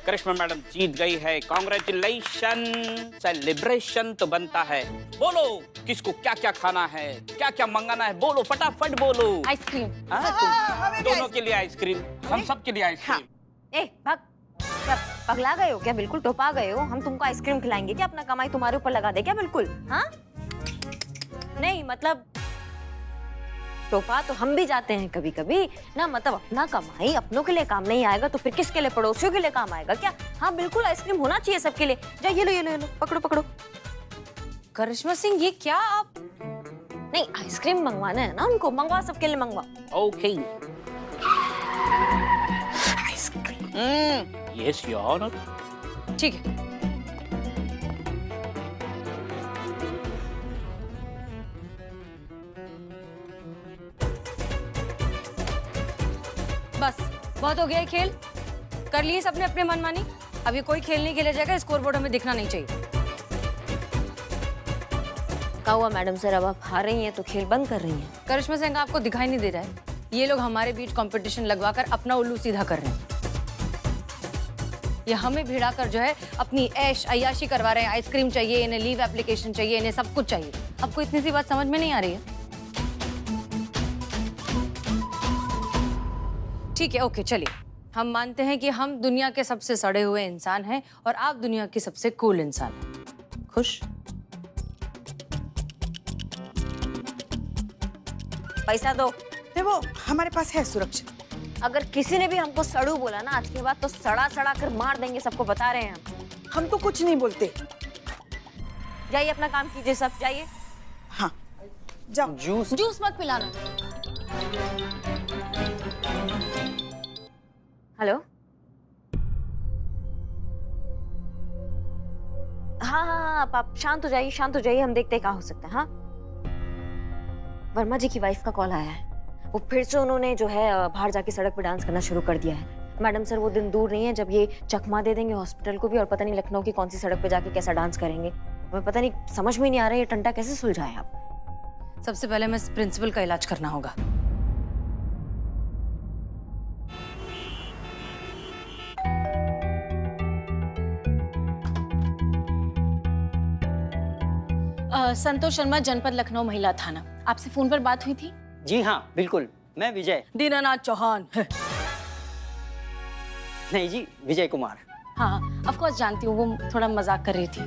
करिश्मा madam जीत गई है, congratulation. Celebration तो बनता है। बोलो किसको क्या क्या खाना है, क्या क्या मंगाना है, बोलो फटाफट बोलो। आइसक्रीम। दोनों के लिए आइसक्रीम, हम सब के लिए आइसक्रीम। ए भाग, क्या पगला गए हो क्या? बिल्कुल टोपा गए हो। हम तुमको आइसक्रीम खिलाएंगे क्या? अपना कमाई तुम्हारे ऊपर लगा दे क्या? बिल्कुल हाँ नहीं, मतलब टोपा तो हम भी जाते हैं कभी कभी ना, मतलब अपना कमाई अपनों के लिए काम नहीं आएगा तो फिर किसके लिए? पड़ोसियों के लिए काम आएगा क्या? हाँ बिल्कुल, आइसक्रीम होना चाहिए सबके लिए। जा ये लो ये लो ये लो, पकड़ो पकड़ो। करिश्मा सिंह, ये क्या आप? नहीं, आइसक्रीम मंगवाना है ना उनको, मंगवा सबके लिए मंगवा। Okay. Ice cream. Yes your honour. ठीक है। बस बहुत हो गया है खेल, कर लिए सबने अपने मनमानी। अब ये कोई खेल नहीं खेला जाएगा, स्कोरबोर्ड हमें दिखना नहीं चाहिए। क्या हुआ मैडम सर, अब आप हार रही हैं तो खेल बंद कर रही हैं? करिश्मा सिंह, आपको दिखाई नहीं दे रहा है? ये लोग हमारे बीच कंपटीशन लगवाकर अपना उल्लू सीधा कर रहे हैं। ये हमें भिड़ाकर जो है अपनी ऐश अय्याशी करवा रहे हैं। आइसक्रीम चाहिए इन्हें, लीव एप्लीकेशन चाहिए इन्हें, सब कुछ चाहिए। आपको इतनी सी बात समझ में नहीं आ रही है? ठीक है, ओके, चलिए हम मानते हैं कि हम दुनिया के सबसे सड़े हुए इंसान हैं और आप दुनिया की सबसे कूल इंसान हैं। खुश? पैसा दो। वो हमारे पास है सुरक्षित। अगर किसी ने भी हमको सड़ू बोला ना, आज के बाद तो सड़ा सड़ा कर मार देंगे, सबको बता रहे हैं हम तो कुछ नहीं बोलते। जाइए अपना काम कीजिए, सब जाइए। हाँ जाओ। जूस जूस मत पिलाना। हेलो, हाँ हाँ हाँ, आप शांत हो जाइए, शांत हो जाइए, हम देखते हैं क्या हो सकता है। हाँ, वर्मा जी की वाइफ का कॉल आया है। वो फिर से उन्होंने जो है बाहर जाके सड़क पे डांस करना शुरू कर दिया है। मैडम सर, वो दिन दूर नहीं है जब ये चकमा दे देंगे हॉस्पिटल को भी, और पता नहीं लखनऊ की कौन सी सड़क पे जाके कैसा डांस करेंगे। हमें पता नहीं, समझ में नहीं आ रहा है ये टंटा कैसे सुलझाए आप। सबसे पहले मैं प्रिंसिपल का इलाज करना होगा। संतोष शर्मा, जनपद लखनऊ महिला थाना। आपसे फोन पर बात हुई थी? जी हाँ बिल्कुल, मैं विजय। दीनानाथ चौहान। नहीं जी, विजय कुमार। हाँ ऑफ कोर्स जानती हूँ, वो थोड़ा मजाक कर रही थी।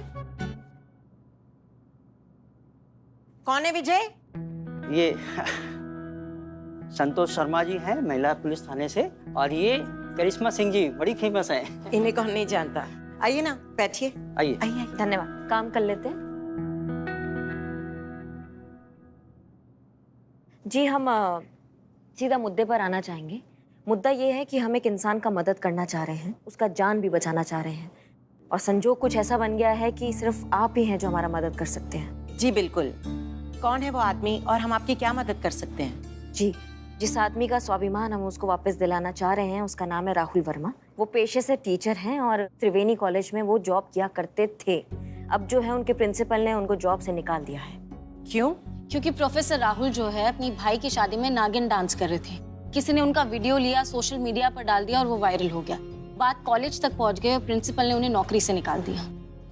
कौन है विजय? ये संतोष शर्मा जी हैं, महिला पुलिस थाने से, और ये करिश्मा सिंह जी बड़ी फेमस हैं। इन्हें कौन नहीं जानता। आइए ना, बैठिए। आइए। आइए धन्यवाद, काम कर लेते हैं। जी, हम सीधा मुद्दे पर आना चाहेंगे। मुद्दा ये है कि हम एक इंसान का मदद करना चाह रहे हैं, उसका जान भी बचाना चाह रहे हैं, और संजोग कुछ ऐसा बन गया है कि सिर्फ आप ही हैं जो हमारा मदद कर सकते हैं। जी बिल्कुल। कौन है वो आदमी और हम आपकी क्या मदद कर सकते हैं? जी, जिस आदमी का स्वाभिमान हम उसको वापस दिलाना चाह रहे हैं, उसका नाम है राहुल वर्मा। वो पेशे से टीचर हैं और त्रिवेणी कॉलेज में वो जॉब किया करते थे। अब जो है उनके प्रिंसिपल ने उनको जॉब से निकाल दिया है। क्यों? क्योंकि प्रोफेसर राहुल जो है अपनी भाई की शादी में नागिन डांस कर रहे थे। किसी ने उनका वीडियो लिया, सोशल मीडिया पर डाल दिया और वो वायरल हो गया। बात कॉलेज तक पहुंच गई और प्रिंसिपल ने उन्हें नौकरी से निकाल दिया।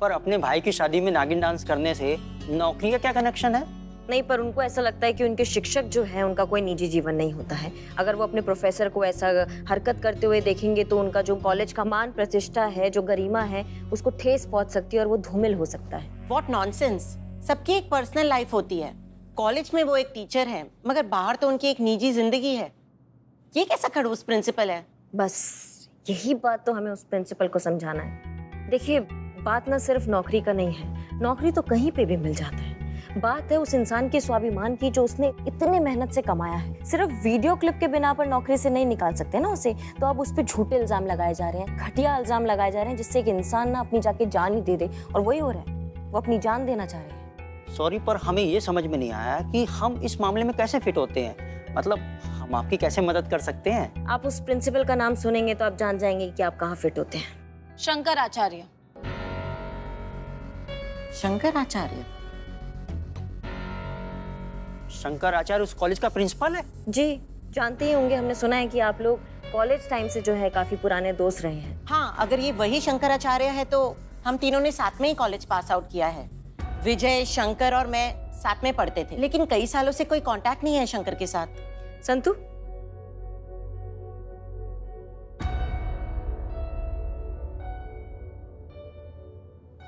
पर अपने भाई की शादी में नागिन डांस करने से नौकरी का क्या कनेक्शन है? नहीं, पर उनको ऐसा लगता है कि उनके शिक्षक जो है उनका कोई निजी जीवन नहीं होता है। अगर वो अपने प्रोफेसर को ऐसा हरकत करते हुए देखेंगे तो उनका जो कॉलेज का मान प्रतिष्ठा है, जो गरिमा है, उसको ठेस पहुंच सकती है और वो धूमिल हो सकता है। What nonsense. सबकी एक पर्सनल लाइफ होती है। कॉलेज में वो एक टीचर है, मगर बाहर तो उनकी एक निजी जिंदगी है। ये कैसा खड़ूस प्रिंसिपल है? बस यही बात तो हमें उस प्रिंसिपल को समझाना है। देखिए, बात ना सिर्फ नौकरी का नहीं है, नौकरी तो कहीं पे भी मिल जाता है। बात है उस इंसान के स्वाभिमान की जो उसने इतनी मेहनत से कमाया है। सिर्फ वीडियो क्लिप के बिना पर नौकरी से नहीं निकाल सकते ना उसे, तो अब उस पर झूठे इल्जाम लगाए जा रहे हैं, घटिया इल्जाम लगाए जा रहे हैं, जिससे एक इंसान ना अपनी जाके जान ही दे दे, और वही हो रहा है, वो अपनी जान देना चाह रहे हैं। सॉरी, पर हमें ये समझ में नहीं आया कि हम इस मामले में कैसे फिट होते हैं। मतलब हम आपकी कैसे मदद कर सकते हैं? आप उस प्रिंसिपल का नाम सुनेंगे तो आप जान जाएंगे कि आप कहाँ फिट होते हैं। शंकर आचार्य। शंकर आचार्य? शंकर आचार्य उस कॉलेज का प्रिंसिपल है? जी, जानते ही होंगे, हमने सुना है कि आप लोग कॉलेज टाइम से जो है काफी पुराने दोस्त रहे हैं। हाँ, अगर ये वही शंकराचार्य है तो हम तीनों ने साथ में ही कॉलेज पास आउट किया है। विजय, शंकर और मैं साथ में पढ़ते थे, लेकिन कई सालों से कोई कांटेक्ट नहीं है शंकर के साथ। संतु,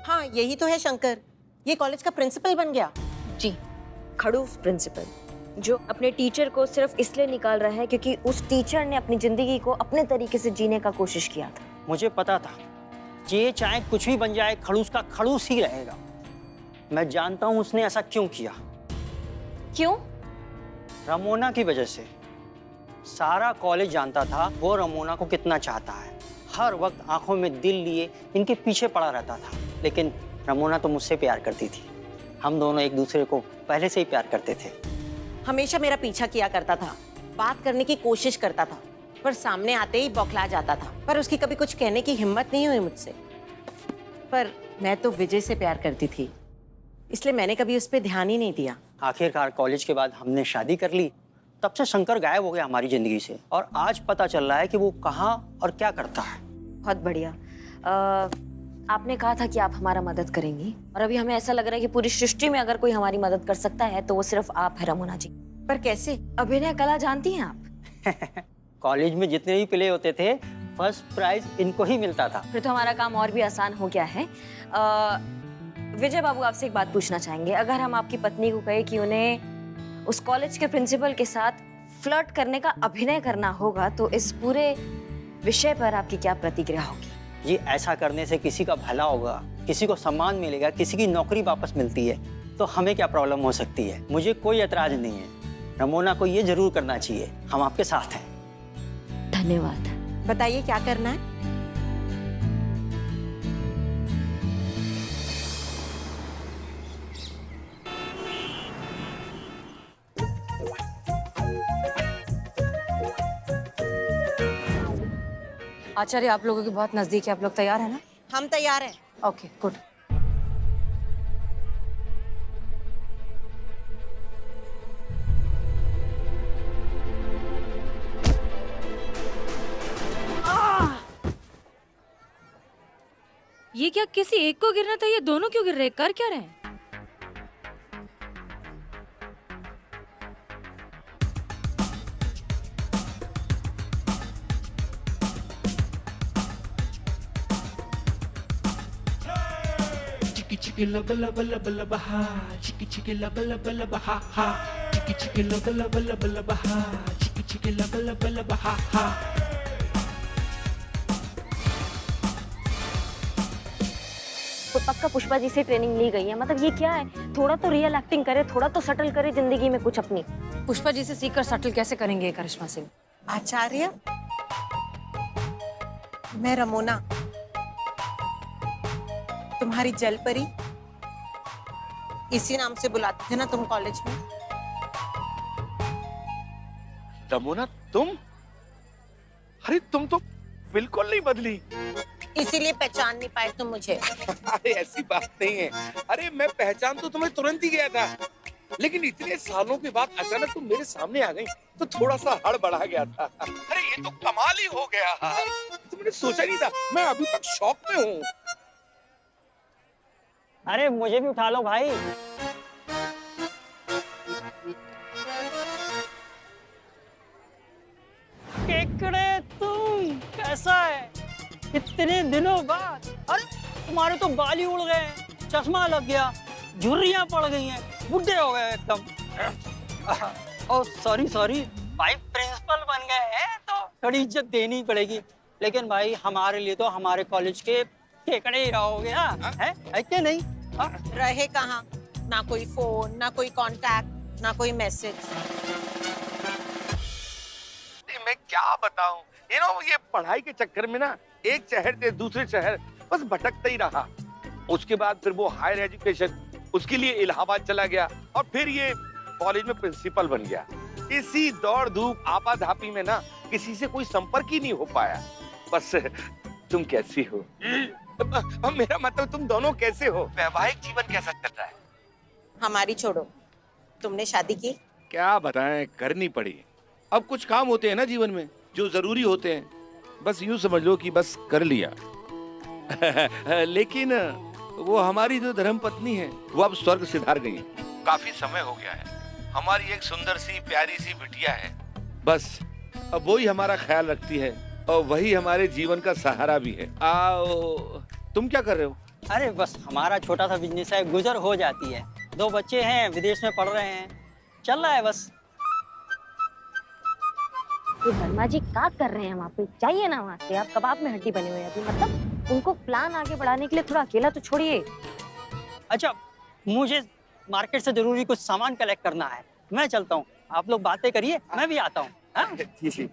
हाँ, यही तो है शंकर, ये कॉलेज का प्रिंसिपल बन गया। जी। खड़ूस प्रिंसिपल जो अपने टीचर को सिर्फ इसलिए निकाल रहा है क्योंकि उस टीचर ने अपनी जिंदगी को अपने तरीके से जीने का कोशिश किया था। मुझे पता था ये चाहे कुछ भी बन जाए खड़ूस का खड़ूस ही रहेगा। मैं जानता हूं उसने ऐसा क्यों किया। क्यों? रमोना की वजह से। सारा कॉलेज जानता था वो रमोना को कितना चाहता है। हर वक्त आंखों में दिल लिए इनके पीछे पड़ा रहता था। लेकिन रमोना तो मुझसे प्यार करती थी। हम दोनों एक दूसरे को पहले से ही प्यार करते थे। हमेशा मेरा पीछा किया करता था, बात करने की कोशिश करता था, पर सामने आते ही बौखला जाता था। पर उसकी कभी कुछ कहने की हिम्मत नहीं हुई मुझसे। पर मैं तो विजय से प्यार करती थी, इसलिए मैंने कभी उस पर ध्यान ही नहीं दिया। आखिरकार कॉलेज के बाद हमने शादी कर ली। तब से शंकर गायब हो गया हमारी जिंदगी से और आज पता चल रहा है कि वो कहाँ और क्या करता है। बहुत बढ़िया। आपने कहा था कि आप हमारा मदद करेंगी और अभी हमें ऐसा लग रहा है कि पूरी सृष्टि में अगर कोई हमारी मदद कर सकता है तो वो सिर्फ आप है रमोना जी। पर कैसे? अभिनय कला जानती हैं आप? कॉलेज में जितने भी प्ले होते थे फर्स्ट प्राइज इनको ही मिलता था। फिर तो हमारा काम और भी आसान हो गया है। विजय बाबू, आपसे एक बात पूछना चाहेंगे। अगर हम आपकी पत्नी को कहे कि उन्हें उस कॉलेज के प्रिंसिपल के साथ फ्लर्ट करने का अभिनय करना होगा तो इस पूरे विषय पर आपकी क्या प्रतिक्रिया होगी? जी, ऐसा करने से किसी का भला होगा, किसी को सम्मान मिलेगा, किसी की नौकरी वापस मिलती है तो हमें क्या प्रॉब्लम हो सकती है। मुझे कोई एतराज नहीं है। रमोना को ये जरूर करना चाहिए। हम आपके साथ हैं। धन्यवाद। बताइए क्या करना है? आचार्य, आप लोगों के बहुत नजदीक है। आप लोग तैयार हैं ना? हम तैयार हैं। Okay, good. ये क्या किसी एक को गिरना था? ये दोनों क्यों गिर रहे हैं? कर क्या रहे हैं? Chicky lubba lubba lubba lubba ha, chicky lubba lubba lubba ha ha, chicky lubba lubba lubba lubba ha, chicky lubba lubba lubba ha ha. तो पक्का पुष्पा जी से ट्रेनिंग ली गई है। मतलब ये क्या है? थोड़ा तो रियल एक्टिंग करे, थोड़ा तो सटल करे जिंदगी में कुछ अपनी। पुष्पा जी से सीखकर सटल कैसे करेंगे करिश्मा सिंह? आचार्य, मैं रमोना, तुम्हारी जल परी। इसी नाम से बुलाते थे ना तुम कॉलेज में? रमोना, तुम? अरे तुम तो बिल्कुल नहीं बदली। इसीलिए पहचान नहीं पाए तुम मुझे। अरे ऐसी बात नहीं है। अरे मैं पहचान तो तुम्हें तुरंत ही गया था, लेकिन इतने सालों के बाद अचानक तुम मेरे सामने आ गई तो थोड़ा सा हड़बड़ा गया था। अरे ये तो कमाल ही हो गया। तुमने सोचा नहीं था। मैं अभी तक शॉक में हूँ। अरे मुझे भी उठा लो भाई। केकड़े, तुम कैसा है? इतने दिनों बाद। अरे तुम्हारे तो बाल ही उड़ गए, चश्मा लग गया, झुर्रियां पड़ गई हैं, बुढ़े हो गए एकदम। ओह सॉरी सॉरी भाई, प्रिंसिपल बन गए हैं तो थोड़ी इज्जत देनी पड़ेगी। लेकिन भाई हमारे लिए तो हमारे कॉलेज के केकड़े ही रहोगे। है क्या नहीं? रहे कहाँ? ना कोई फोन, ना कोई कांटेक्ट, ना कोई मैसेज। मैं क्या बताऊं, ये पढ़ाई के चक्कर में ना एक शहर से दूसरे शहर बस भटकता ही रहा। उसके बाद फिर वो हायर एजुकेशन, उसके लिए इलाहाबाद चला गया और फिर ये कॉलेज में प्रिंसिपल बन गया। इसी दौड़ धूप आपाधापी में ना किसी से कोई संपर्क ही नहीं हो पाया। बस तुम कैसी हो? मेरा मतलब तुम दोनों कैसे हो? वैवाहिक जीवन कैसा चल रहा है? हमारी छोड़ो, तुमने शादी की? क्या बताएं, करनी पड़ी। अब कुछ काम होते हैं ना जीवन में जो जरूरी होते हैं, बस यूं समझ लो कि बस कर लिया। लेकिन वो हमारी जो धर्म पत्नी है वो अब स्वर्ग सिधार गई है। काफी समय हो गया है। हमारी एक सुंदर सी प्यारी सी बिटिया है, बस अब वही हमारा ख्याल रखती है और वही हमारे जीवन का सहारा भी है। आओ, तुम क्या कर रहे हो? अरे बस हमारा छोटा सा बिजनेस है, गुजर हो जाती है। 2 बच्चे हैं, विदेश में पढ़ रहे हैं, चल रहा है बस। ये वर्मा जी क्या कर रहे हैं वहाँ पे? जाइए ना वहाँ से, आप कबाब में हड्डी बने हुए हैं अभी। मतलब उनको प्लान आगे बढ़ाने के लिए थोड़ा अकेला तो छोड़िए। अच्छा, मुझे मार्केट से जरूरी कुछ सामान कलेक्ट करना है, मैं चलता हूँ। आप लोग बातें करिए, मैं भी आता हूँ। ठीक।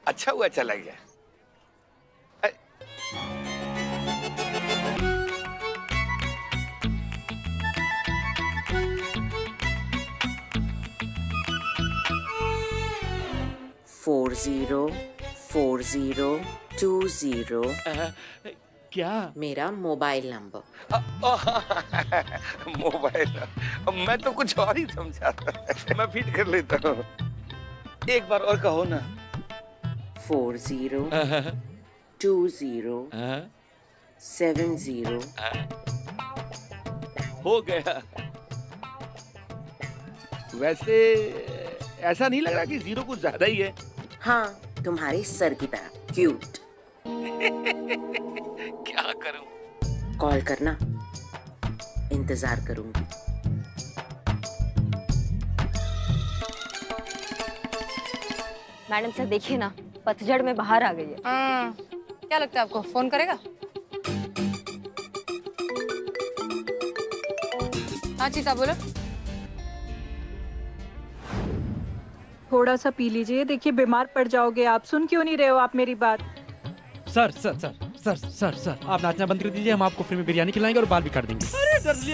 अच्छा हुआ चला गया। फोर 404020 क्या? मेरा मोबाइल नंबर। मोबाइल? मैं तो कुछ और ही समझा था। मैं फीड कर लेता हूँ। एक बार और कहो ना। 402070 हो गया। वैसे ऐसा नहीं लग रहा कि 0 कुछ ज्यादा ही है? हाँ, तुम्हारे सर की तरह क्यूट। क्या करूं? कॉल करना, इंतजार करूंगी। मैडम सर देखिए ना, पतझड़ में बाहर आ गई है। क्या लगता है आपको फोन करेगा? हाँ चीता बोलो। थोड़ा सा पी लीजिए, देखिए बीमार पड़ जाओगे आप। सुन क्यों नहीं रहे हो आप मेरी बात? Sir sir sir sir sir sir आप नाचना बंद कर दीजिए, हम आपको फ्री में बिरयानी खिलाएंगे और बाल भी काट देंगे। अरे डस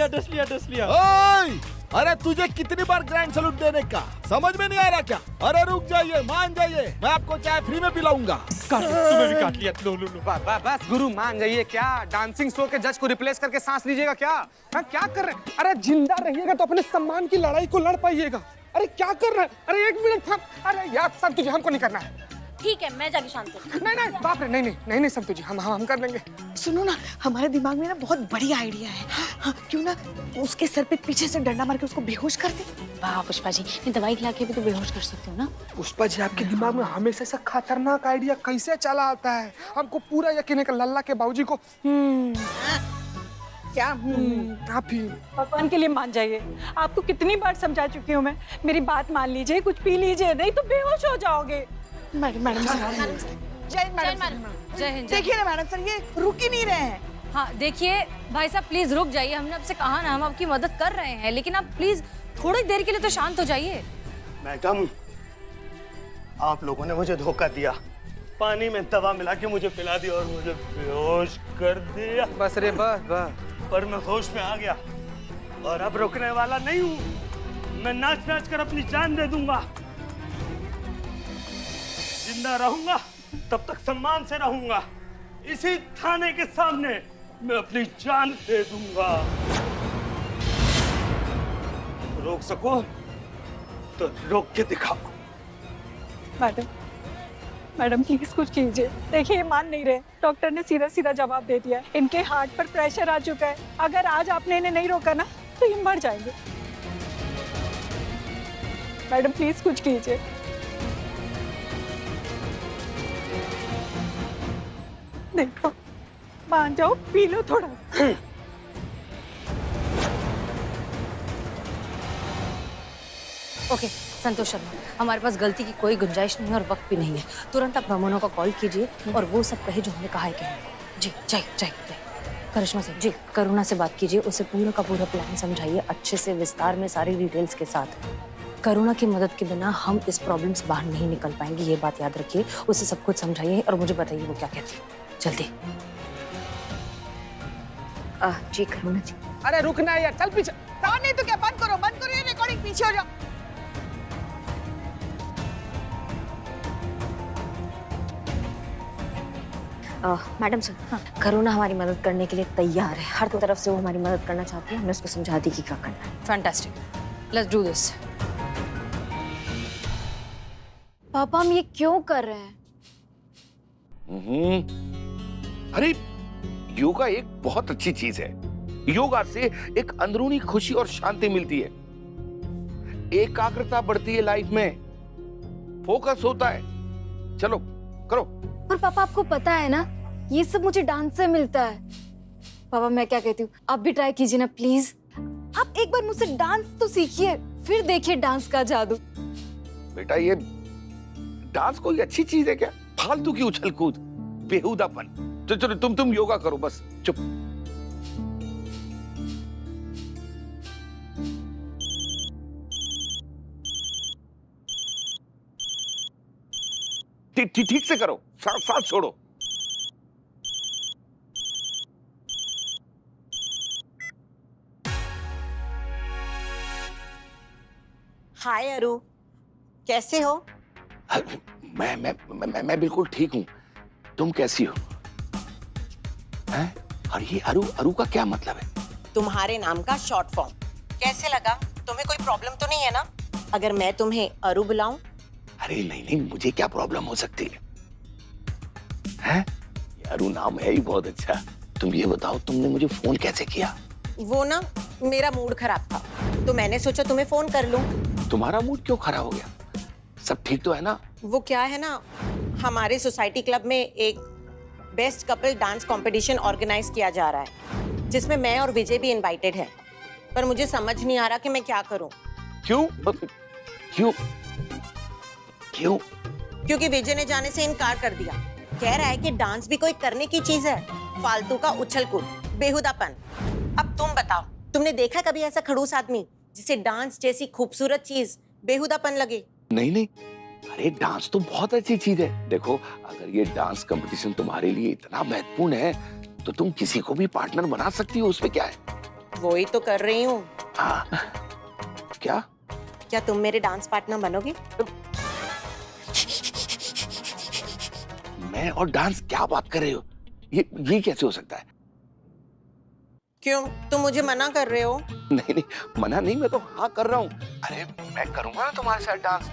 लिया। ओए! अरे तुझे कितनी बार ग्रैंड सैल्यूट देने का, समझ में नहीं आ रहा क्या? अरे रुक जाइए, मान जाइए, मैं आपको चाय फ्री में पिलाऊंगा। तुम्हें भी काट लिया। लो लो लो। बस गुरु मान जाइए। क्या डांसिंग शो के जज को रिप्लेस करके सांस लीजिएगा क्या? हाँ, क्या कर रहे हैं? अरे जिंदा रहिएगा तो अपने सम्मान की लड़ाई को लड़ पाइएगा। अरे क्या कर रहे हैं? अरे 1 मिनट था। अरे यार सब तुझे, हमको नहीं करना है। ठीक है, मैं जाके शांत हूँ। नहीं बाप रे, नहीं सब तुझे, हम कर लेंगे। सुनो ना, हमारे दिमाग में ना बहुत बढ़िया आइडिया है। हाँ, क्यों ना उसके सर पे पीछे से डंडा मार के उसको बेहोश कर दे। वाह पुष्पा जी, ये दवाई खिला के भी तो बेहोश कर सकते हो ना। पुष्पा जी, आपके दिमाग में हमेशा से खतरनाक आइडिया कैसे चला आता है? हमको पूरा यकीन है कि लल्ला के बाबूजी को क्या आप ही भगवान के लिए मान जाइए। आपको कितनी बार समझा चुकी हूँ मैं, मेरी बात मान लीजिए, कुछ पी लीजिए, नहीं तो बेहोश हो जाओगे। मैडम जय हिंद। देखिए ना मैडम सर, ये रुक ही नहीं रहे हैं। हाँ देखिए भाई साहब, प्लीज रुक जाइए। हमने आपसे कहा ना, हम आपकी मदद कर रहे हैं, लेकिन आप प्लीज थोड़ी देर के लिए तो शांत हो जाइए। मैडम, आप लोगों ने मुझे धोखा दिया, पानी में दवा मिला के मुझे पिला दिया और मुझे बेहोश कर दिया। बस रे बस। पर मैं होश में आ गया और अब रुकने वाला नहीं हूँ। मैं नाच कर अपनी जान दे दूंगा। जिंदा रहूंगा तब तक सम्मान से रहूंगा। इसी थाने के सामने मैं अपनी जान दे दूंगा। रोक सको तो रोक के दिखाओ। मैडम प्लीज कुछ कीजिए। देखिए ये मान नहीं रहे, डॉक्टर ने सीधा जवाब दे दिया। इनके हार्ट पर प्रेशर आ चुका है। अगर आज आपने इन्हें नहीं रोका ना तो ये मर जाएंगे। मैडम प्लीज कुछ कीजिए। देखो, मान जाओ, पी लो थोड़ा। ओके संतोष शर्मा, हमारे पास गलती की कोई गुंजाइश नहीं है और वक्त भी नहीं है। तुरंत आप रमोना को कॉल कीजिए और वो सब कहे जो हमने कहा है कहें। जी जाइए। करिश्मा सिंह जी, करुणा से बात कीजिए, उसे पूरा का पूरा प्लान समझाइए, अच्छे से विस्तार में सारी डिटेल्स के साथ। करुणा की मदद के बिना हम इस प्रॉब्लम से बाहर नहीं निकल पाएंगे, ये बात याद रखिए। उसे सब कुछ समझाइए और मुझे बताइए वो क्या कहती है। जल्दी। जी करुणा जी। अरे रुकना यार, चल पीछे। नहीं तो क्या, बंद करो ये रिकॉर्डिंग, पीछे हो जाओ। मैडम सर, करुणा हमारी मदद करने के लिए तैयार है। हर तरफ से वो हमारी मदद करना चाहती है। हमने उसको समझा दी कि क्या करना है। Fantastic, let's do this. पापा हम ये क्यों कर रहे हैं? अरे योगा एक बहुत अच्छी चीज है। योगा से एक अंदरूनी खुशी और शांति मिलती है, एकाग्रता बढ़ती है लाइफ में, फोकस होता है। चलो करो। पर पापा आपको पता है ना, ये सब मुझे डांस से मिलता है। पापा मैं क्या कहती हूँ, आप भी ट्राई कीजिए ना प्लीज। आप एक बार मुझसे डांस तो सीखिए, फिर देखिए डांस का जादू। बेटा ये डांस कोई अच्छी चीज है क्या? फालतू की उछल कूद, बेहुदापन। तो चलो तुम योगा करो, बस चुप। ठीक से करो, साथ छोड़ो। हाय अरु, कैसे हो? मैं बिल्कुल ठीक हूँ। तुम कैसी हो? हैं? और ये अरु का क्या मतलब है? तुम्हारे नाम का शॉर्ट फॉर्म। कैसे लगा? तुम्हें कोई प्रॉब्लम तो नहीं है ना अगर मैं तुम्हें अरु बुलाऊं? अरे नहीं, मुझे क्या प्रॉब्लम हो सकती है? हैं? अरु नाम है ही बहुत अच्छा। तुम ये बताओ, तुमने मुझे फोन कैसे किया? वो ना मेरा मूड खराब था, तो मैंने सोचा तुम्हें फोन कर लूं। तुम्हारा मूड क्यों खराब हो गया? सब ठीक तो है ना? वो क्या है ना, हमारे सोसाइटी क्लब में एक best couple dance competition organize किया जा रहा है, जिसमें मैं और विजय भी इनवाइटेड है। पर मुझे समझ नहीं आ रहा कि मैं क्या करूं। क्यों? क्योंकि विजय ने जाने से इनकार कर दिया। कह रहा है कि डांस भी कोई करने की चीज है, फालतू का उछल कूद, बेहुदापन। अब तुम बताओ, तुमने देखा कभी ऐसा खड़ूस आदमी जिसे डांस जैसी खूबसूरत चीज बेहुदापन लगे? नहीं, अरे डांस तो बहुत अच्छी चीज है। देखो, अगर ये डांस कंपटीशन तुम्हारे लिए इतना महत्वपूर्ण है तो तुम किसी को भी पार्टनर बना सकती हो, उसमें क्या है? वो ही तो कर रही हूँ। हाँ, क्या तुम मेरे डांस पार्टनर बनोगे? मैं और डांस, क्या बात कर रहे हो? ये कैसे हो सकता है? क्यों, तुम मुझे मना कर रहे हो? नहीं, मना नहीं, मैं तो हाँ कर रहा हूँ। अरे मैं करूंगा ना तुम्हारे साथ डांस,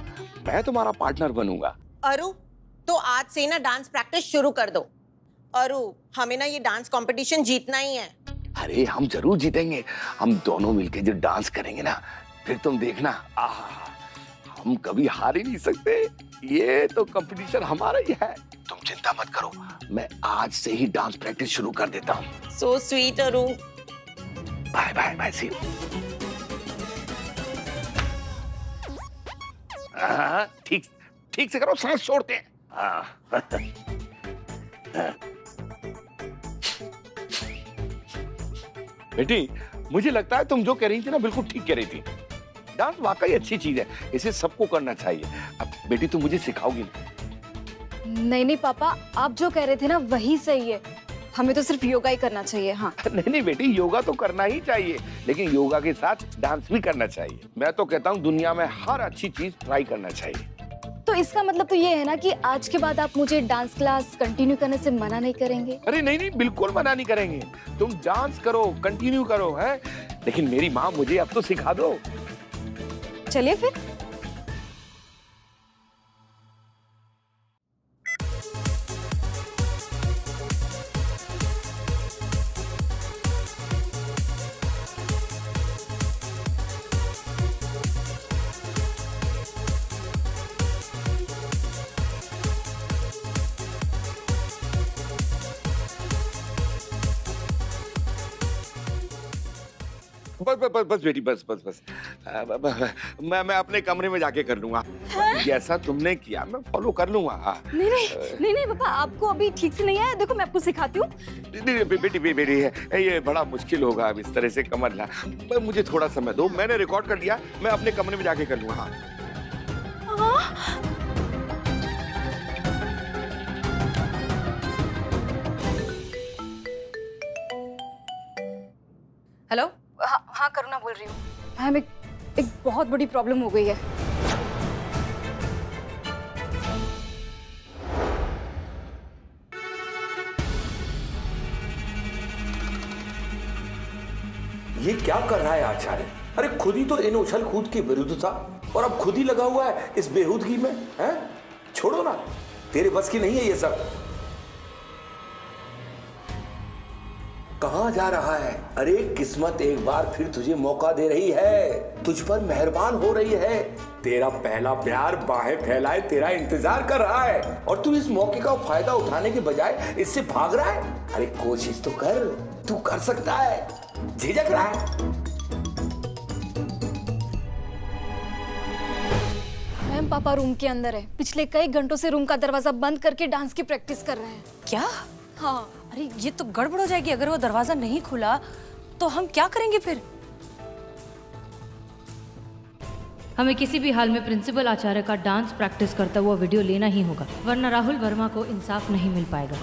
मैं तुम्हारा पार्टनर बनूंगा। अरु, तो आज से ना डांस प्रैक्टिस शुरू कर दो। अरु, हमें ना ये डांस कंपटीशन जीतना ही है। अरे हम जरूर जीतेंगे। हम दोनों मिलके जो डांस करेंगे ना, फिर तुम देखना, हम कभी हार ही नहीं सकते। ये तो कंपटीशन हमारा ही है। तुम चिंता मत करो, मैं आज से ही डांस प्रैक्टिस शुरू कर देता हूँ। So sweet Aru. Bye, see you. ठीक से करो, सांस छोड़ते हैं। बेटी, मुझे लगता है तुम जो कह रही थी ना, बिल्कुल ठीक कह रही थी। डांस वाकई अच्छी चीज है, इसे सबको करना चाहिए। अब बेटी तुम मुझे सिखाओगी? नहीं पापा, आप जो कह रहे थे ना वही सही है। हमें तो सिर्फ योगा ही करना चाहिए। हाँ नहीं बेटी, योगा तो करना ही चाहिए, लेकिन योगा के साथ डांस भी करना चाहिए। मैं तो कहता हूँ दुनिया में हर अच्छी चीज ट्राई करना चाहिए। तो इसका मतलब तो ये है ना कि आज के बाद आप मुझे डांस क्लास कंटिन्यू करने से मना नहीं करेंगे? अरे नहीं, बिल्कुल मना नहीं करेंगे। तुम डांस करो, कंटिन्यू करो, है? लेकिन मेरी माँ मुझे अब तो सिखा दो। चलिए फिर। बस बेटी, बस। मैं अपने कमरे में जाके कर लूंगा। जैसा तुमने किया मैं फॉलो कर लूंगा। नहीं पापा, आपको अभी ठीक से नहीं आया। देखो मैं आपको सिखाती हूँ। बेटी, ये बड़ा मुश्किल होगा अब इस तरह से कमर ला। मुझे थोड़ा समय दो, मैंने रिकॉर्ड कर लिया, मैं अपने कमरे में जाके कर लूंगा। हेलो। हाँ करुणा बोल रही हूँ। हमें एक बहुत बड़ी प्रॉब्लम हो गई है। ये क्या कर रहा है आचार्य? अरे खुद ही तो इन उछल कूद के विरुद्ध था और अब खुद ही लगा हुआ है इस बेहूदगी में, हैं? छोड़ो ना, तेरे बस की नहीं है ये सब। कहाँ जा रहा है? अरे किस्मत एक बार फिर तुझे मौका दे रही है, तुझ पर मेहरबान हो रही है। तेरा पहला प्यार बाहें फैलाए तेरा इंतजार कर रहा है और तू इस मौके का फायदा उठाने के बजाय इससे भाग रहा है। अरे कोशिश तो कर, तू कर सकता है। झिझक रहा है? मैम पापा रूम के अंदर है। पिछले कई घंटों से रूम का दरवाजा बंद करके डांस की प्रैक्टिस कर रहे हैं। क्या? हाँ। अरे ये तो गड़बड़ हो जाएगी। अगर वो दरवाजा नहीं खुला तो हम क्या करेंगे फिर? हमें किसी भी हाल में प्रिंसिपल आचार्य का डांस प्रैक्टिस करता हुआ वीडियो लेना ही होगा, वरना राहुल वर्मा को इंसाफ नहीं मिल पाएगा।